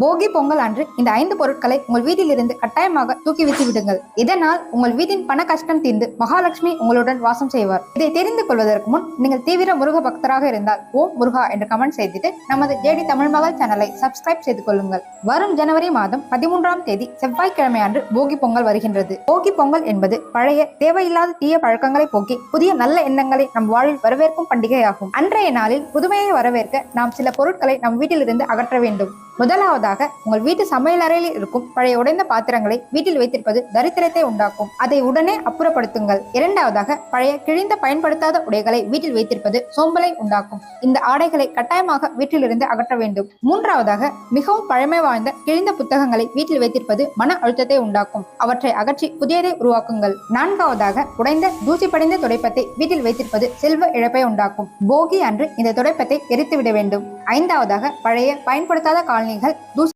போகி பொங்கல் அன்று இந்த 5 பொருட்களை உங்கள் வீட்டில் இருந்து கட்டாயமாக தூக்கி வீசி விடுங்கள். இதனால் உங்கள் வீட்டின் பண கஷ்டம் தீர்ந்து மகாலட்சுமி உங்களுடன் வாசம் செய்வார். இதை தெரிந்து கொள்வதற்கு முன் நீங்கள் தீவிர முருக பக்தராக இருந்தால் ஓம் முருகா என்று கமெண்ட் செய்துட்டு நமது ஜேடி தமிழ் மகள் சேனலை சப்ஸ்கிரைப் செய்து கொள்ளுங்கள். வரும் ஜனவரி மாதம் 13ஆம் தேதி செவ்வாய்க்கிழமை அன்று போகி பொங்கல் வருகின்றது. போகி பொங்கல் என்பது பழைய தேவையில்லாத தீய பழக்கங்களை போக்கி புதிய நல்ல எண்ணங்களை நம் வாழ்வில் வரவேற்கும் பண்டிகையாகும். அன்றைய நாளில் புதுமையை வரவேற்க நாம் சில பொருட்களை நம் வீட்டில் இருந்து அகற்ற வேண்டும். முதலாவதாக உங்கள் வீட்டு சமையல் அறையில் இருக்கும் பழைய உடைந்த பாத்திரங்களை வீட்டில் வைத்திருப்பது தரித்திரத்தை உண்டாக்கும். அதை உடனே அப்புறப்படுத்துங்கள். இரண்டாவதாக பழைய கிழிந்த பயன்படுத்தாத உடைகளை வீட்டில் வைத்திருப்பது சோம்பலை உண்டாக்கும். இந்த ஆடைகளை கட்டாயமாக வீட்டிலிருந்து அகற்ற வேண்டும். மூன்றாவதாக மிகவும் பழமை வாய்ந்த கிழிந்த புத்தகங்களை வீட்டில் வைத்திருப்பது மன அழுத்தத்தை உண்டாக்கும். அவற்றை அகற்றி புதியதை உருவாக்குங்கள். நான்காவதாக உடைந்த தூசி படிந்த துடைப்பத்தை வீட்டில் வைத்திருப்பது செல்வ இழப்பை உண்டாக்கும். போகி அன்று இந்த துடைப்பத்தை எரித்துவிட வேண்டும். ஐந்தாவதாக பழைய பயன்படுத்தாத காலணிகள்